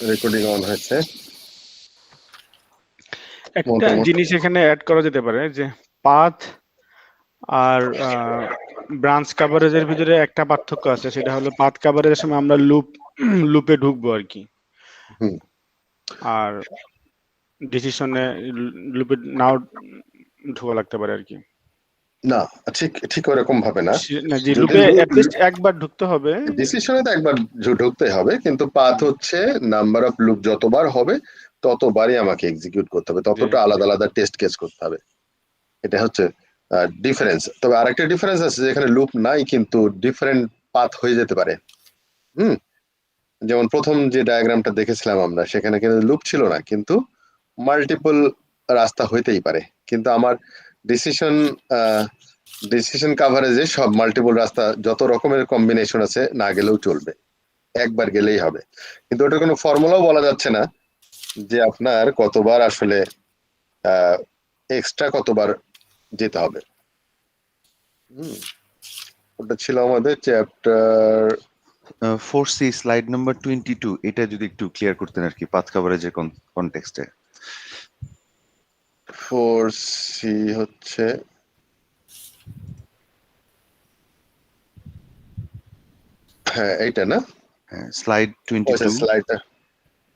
Recording on হয়েছে। একটা জিনিস এখানে অ্যাড করা যেতে পারে যে পাথ আর ব্রাঞ্চ কভারেজের ভিতরে একটা পার্থক্য আছে, সেটা হলো পাথ কভারেজের সময় আমরা লুপে ঢুকবো আর কি, আর ডিসিশনে লুপে নাও ঢোকা লাগতে পারে আর কি। না, ঠিক ওরকম ভাবে না, যে লুপে অ্যাটলিস্ট একবার ঢুকতে হবে। ডিসিশনে তো একবার ঢুকতে হবে, কিন্তু পাথ হচ্ছে নাম্বার অফ লুপ যতবার হবে ততবারই আমাকে এক্সিকিউট করতে হবে, ততটা আলাদা আলাদা টেস্ট কেস করতে হবে। এটা হচ্ছে ডিফারেন্স। তবে আরেকটা ডিফারেন্স আছে, যেখানে লুপ নাই কিন্তু ডিফারেন্ট পাথ হয়ে যেতে পারে। যেমন প্রথম যে ডায়াগ্রামটা দেখেছিলাম আমরা, সেখানে কিন্তু লুপ ছিল না, কিন্তু মাল্টিপল রাস্তা হইতেই পারে। কিন্তু আমার ডিসিশন কাভারেজে সব মাল্টিপল রাস্তা, যত রকমের কম্বিনেশন আছে, না গেলেও চলবে, একবার গেলেই হবে। কিন্তু ওটার কোনো ফর্মুলাও বলা যাচ্ছে না যে আপনার কতবার আসলে এক্সট্রা কতবার যেতে হবে। ওটা ছিল আমাদের চ্যাপ্টার 4C স্লাইড নাম্বার 22। এটা যদি একটু ক্লিয়ার করতেন আর কি, পাথ কভারেজের কনটেক্সটে। 4C হচ্ছে হ্যাঁ এইটা না, স্লাইড 22। স্লাইডটা,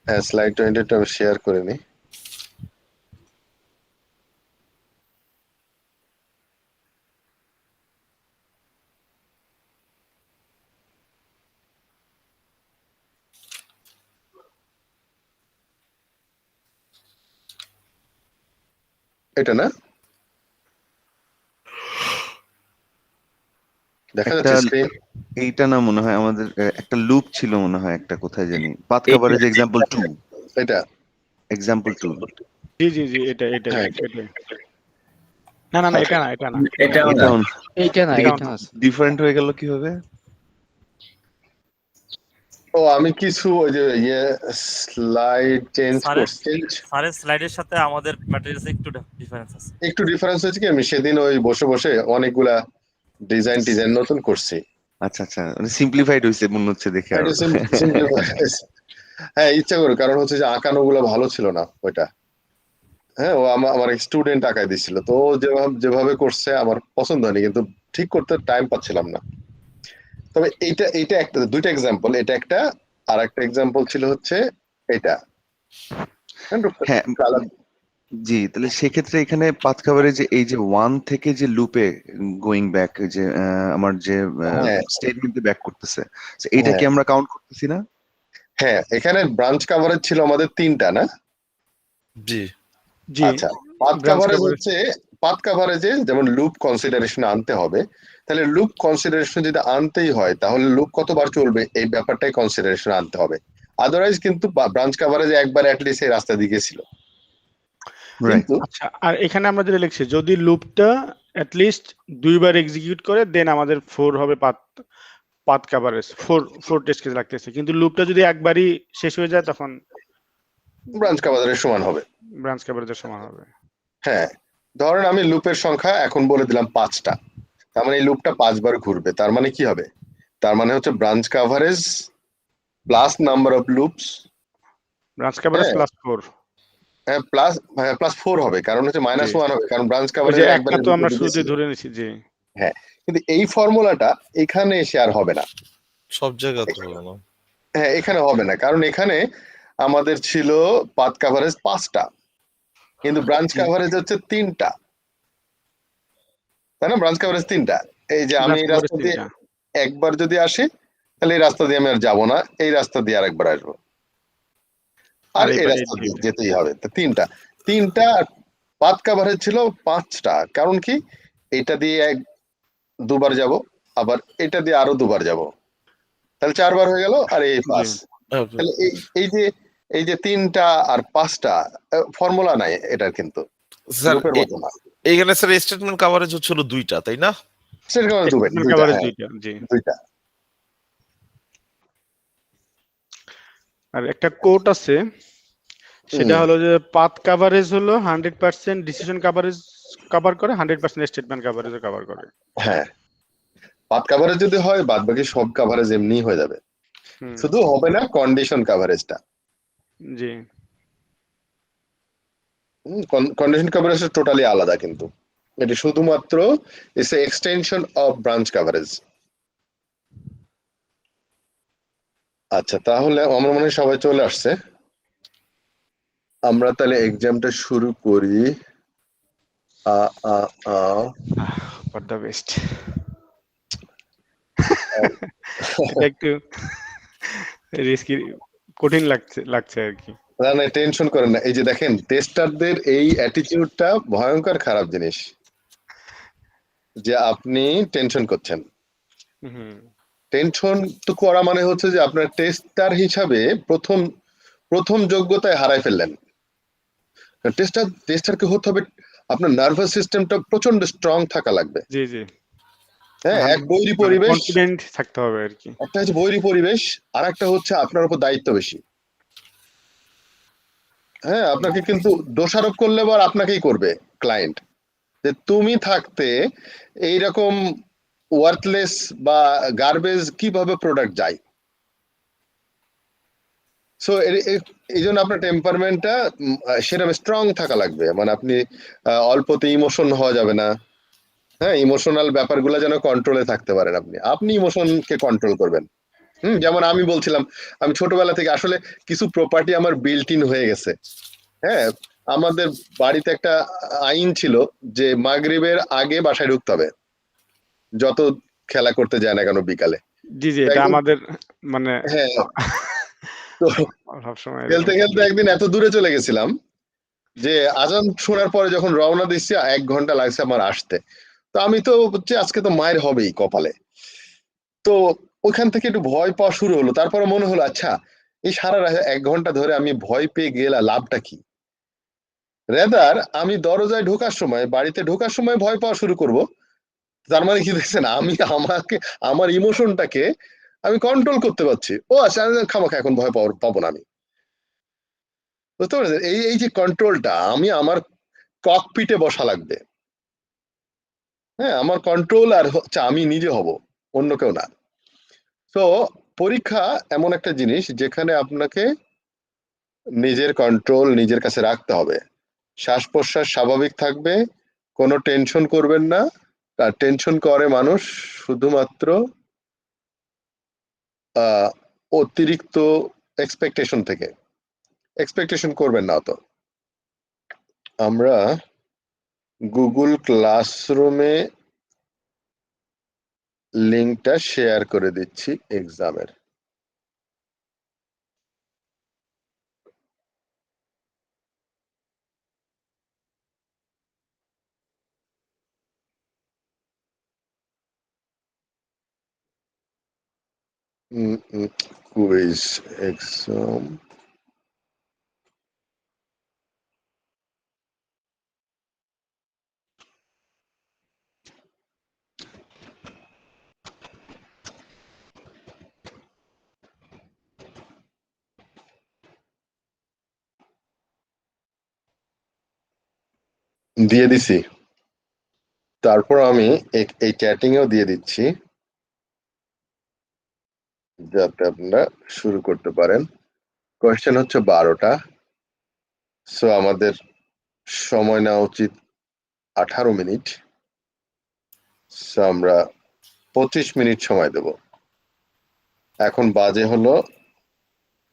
হ্যাঁ স্লাইড 22 আমি শেয়ার করে নিই। এটা না, দেখা যাচ্ছে স্ক্রিন? এইটা না, মনে হয় আমাদের একটা লুপ ছিল মনে হয় একটা, কোথায় জানি, পাথ কভারেজ এক্সাম্পল 2। এটা এক্সাম্পল 2। জি জি জি, এটা না না না, এটা না, এটা না, এটা না, ডিফারেন্ট হয়ে গেল কিভাবে? ও আমি কিছু ওই যে স্লাইড চেঞ্জ করছি, স্যারের স্লাইডের সাথে আমাদের ম্যাটেরিয়ালসে একটু ডিফারেন্স আছে। একটু ডিফারেন্স হচ্ছে কি, আমি সেদিন ওই বসে বসে অনেকগুলা ডিজাইন নতুন করছি। আচ্ছা আচ্ছা, মানে সিম্পলিফাইড হইছে মনে হচ্ছে দেখে। হ্যাঁ ইচ্ছা করে, কারণ হচ্ছে যে আঁকানো গুলো ভালো ছিল না ওইটা। হ্যাঁ, ও আমার স্টুডেন্ট আঁকাই দিছিল, তো যেভাবে করছে আমার পছন্দ হয়নি, কিন্তু ঠিক করতে টাইম পাচ্ছিলাম না। তবে এইটা একটা, দুইটা এক্সাম্পল, এটা একটা, আর একটা এক্সাম্পল ছিল হচ্ছে এটা। হ্যাঁ জি, তাহলে সেক্ষেত্রে এখানে পাথ কভারেজ এই যে 1 থেকে যে লুপে গোয়িং ব্যাক, যে আমার যে স্টেটমেন্টে ব্যাক করতেছে, এটা কি আমরা কাউন্ট করতেছি না? হ্যাঁ, এখানে ব্রাঞ্চ কভারেজ ছিল আমাদের 3টা না? জি জি। আচ্ছা, পাথ কভারেজ হচ্ছে, পাথ কভারেজে যেমন লুপ কনসিডারেশন আনতে হবে, তাহলে লুপ কনসিডারেশন যদি আনতেই হয়, তাহলে লুপ কতবার চলবে এই ব্যাপারটাই কনসিডারেশন আনতে হবে। আদারওয়াইজ কিন্তু ব্রাঞ্চ কভারেজে একবার অ্যাটলিস্ট এই রাস্তা দিকে ছিল। আচ্ছা, আর এখানে আমরা যেটা লিখছি, যদি লুপটা অ্যাটলিস্ট 2বার এক্সিকিউট করে, দেন আমাদের 4 হবে পাথ কভারেজ, 4 টেস্ট কেস লাগতেছে। কিন্তু লুপটা যদি একবারই শেষ হয়ে যায়, তখন ব্রাঞ্চ কভারেজের সমান হবে। ব্রাঞ্চ কভারেজের সমান হবে। হ্যাঁ, ধরেন আমি লুপের সংখ্যা এখন বলে দিলাম 5টা, তার মানে এই লুপটা 5 বার ঘুরবে। তার মানে কি হবে? তার মানে হচ্ছে branch coverage plus number of loops, branch coverage plus 4। হ্যাঁ প্লাস 4 হবে, কারণ হচ্ছে -1 হবে, কারণ ব্রাঞ্চ কভারেজ একবার তো আমরা শুরুতে ধরে নিছি। জি হ্যাঁ, কিন্তু এই ফর্মুলাটা এখানে এসে আর হবে না, সব জায়গাতে হবে না। হ্যাঁ, এখানে হবে না, কারণ এখানে আমাদের ছিল পাথ কভারেজ 5টা, কিন্তু ব্রাঞ্চ কভারেজ হচ্ছে 3টা, তাই না? ব্রাঞ্চ কভারেজ 3টা। এই যে আমি এই রাস্তা দিয়ে একবার যদি আসি, তাহলে এই রাস্তা দিয়ে আমি আর যাবো না, এই রাস্তা দিয়ে আরেকবার আসবো, আর এই রাস্তা দিয়ে যেতেই হবে। তো 3টা পাথ কভারেজ ছিল 5টা, কারণ কি, এটা দিয়ে 2বার যাব, আবার এটা দিয়ে আরো 2বার যাব, তাহলে 4বার হয়ে গেল, আর এই 5। তাহলে এই যে 3টা আর 5টা ফর্মুলা নাই এটার, কিন্তু এইখানে স্যার স্টেটমেন্ট কভারেজ হচ্ছিল 2টা, তাই না? স্টেটমেন্ট কভারেজ 2টা। জি, 2টা। আর একটা কোট আছে, সেটা হলো যে পাথ কভারেজ হলো 100% ডিসিশন কভারেজ কভার করে, 100% স্টেটমেন্ট কভারেজ কভার করে। হ্যাঁ, পাথ কভারেজ যদি হয়, বাদ বাকি সব কভারেজ এমনি হয়ে যাবে। শুধু হবে না কন্ডিশন কাভারেজটা। জি, কন্ডিশন কাভারেজটা টোটালি আলাদা, কিন্তু এটি শুধুমাত্র it's extension of branch coverage. আচ্ছা, তাহলে আমার মনে হয় সবাই চলে আসছে। আমরা তাহলে এক্সামটা শুরু করি। For the best. এটা একটু রিস্কি, কঠিন লাগছে আর কি। না না, টেনশন করেন না। এই যে দেখেন, টেস্টারদের এই অ্যাটিটিউডটা ভয়ঙ্কর খারাপ জিনিস, যে আপনি টেনশন করছেন। টেনশন তো করা মানে হচ্ছে যে আপনার টেস্টার হিসাবে প্রথম যোগ্যতায় হারাই ফেললেন। টেস্টারকে হতে হবে, আপনার নার্ভাস সিস্টেমটা প্রচন্ড স্ট্রং থাকা লাগবে। জি জি, হ্যাঁ, এক বৈরী পরিবেশ, কনফিডেন্ট থাকতে হবে আর কি। একটা হচ্ছে বৈরী পরিবেশ, আর একটা হচ্ছে আপনার উপর দায়িত্ব বেশি। হ্যাঁ, আপনাকে কিন্তু দোষারোপ করলে আবার আপনাকেই করবে ক্লায়েন্ট, যে তুমি থাকতে এইরকম ওয়ার্থলেস বা গার্বেজ কিভাবে প্রোডাক্ট যায়। সো এই জন্য আপনার টেম্পারমেন্টটা সেরকম স্ট্রং থাকা লাগবে। মানে আপনি অল্পতে ইমোশন হওয়া যাবে না। হ্যাঁ, ইমোশনাল ব্যাপারগুলো যেন কন্ট্রোলে থাকতে পারেন। আপনি ইমোশনকে কন্ট্রোল করবেন। যেমন আমি বলছিলাম, আমি ছোটবেলা থেকে আসলে কিছু প্রপার্টি আমার বিল্ট ইন হয়ে গেছে। হ্যাঁ, আমাদের বাড়িতে একটা আইন ছিল যে মাগরিবের আগে বাসায় ঢুকতে হবে, যত খেলা করতে যায় না কেন বিকালে। জি জি, এটা আমাদের মানে হ্যাঁ, তো সবসময় খেলতে খেলতে একদিন এত দূরে চলে গেছিলাম যে আজান শোনার পরে যখন রওনা দিচ্ছি 1 ঘন্টা লাগছে আমার আসতে। তো আমি তো হচ্ছে আজকে তো মায়ের হবেই কপালে। তো ওইখান থেকে একটু ভয় পাওয়া শুরু হলো। তারপরে মনে হলো, আচ্ছা এই সারা 1 ঘন্টা ধরে আমি ভয় পেয়ে গেলে লাভটা কি? রেদার আমি দরজায় ঢোকার সময়, বাড়িতে ঢোকার সময় ভয় পাওয়া শুরু করব। তার মানে কি দেখছেন, আমি আমার ইমোশনটাকে আমি কন্ট্রোল করতে পারছি। ও আচ্ছা, খামাখা এখন ভয় পাবো না আমি। বুঝতে পারছেন, এই যে কন্ট্রোলটা আমি আমার ককপিটে বসা লাগবে। হ্যাঁ, আমার কন্ট্রোল আর হচ্ছে আমি নিজে হব, অন্য কেউ না। তো পরীক্ষা এমন একটা জিনিস যেখানে আপনাকে নিজের কন্ট্রোল নিজের কাছে রাখতে হবে। শ্বাস প্রশ্বাস স্বাভাবিক থাকবে, কোনো টেনশন করবেন না। আর টেনশন করে মানুষ শুধুমাত্র অতিরিক্ত এক্সপেকটেশন থেকে। এক্সপেকটেশন করবেন না অত। আমরা গুগল ক্লাসরুমে লিঙ্কটা শেয়ার করে দিচ্ছি এক্সামের। Quiz exam. দিয়ে দিছি। তারপর আমি এই চ্যাটিং এও দিয়ে দিচ্ছি, যাতে আপনারা শুরু করতে পারেন। কোয়েশ্চেন হচ্ছে 12টা। সো আমাদের সময় নেওয়া উচিত 18 মিনিট। সো আমরা 25 মিনিট সময় দেব। এখন বাজে হলো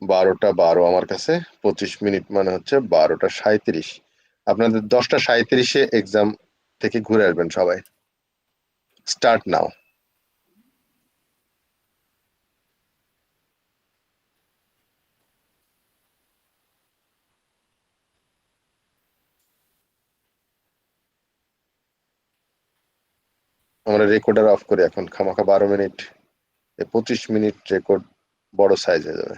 12টা 12 আমার কাছে। 25 মিনিট মানে হচ্ছে 12টা 37। আপনাদের 10টা 37-এ এক্সাম থেকে ঘুরে আসবেন সবাই। Start now. আমরা রেকর্ডার অফ করি এখন, খামাখা 12 মিনিট, 25 মিনিট রেকর্ড বড় সাইজ হয়ে যাবে।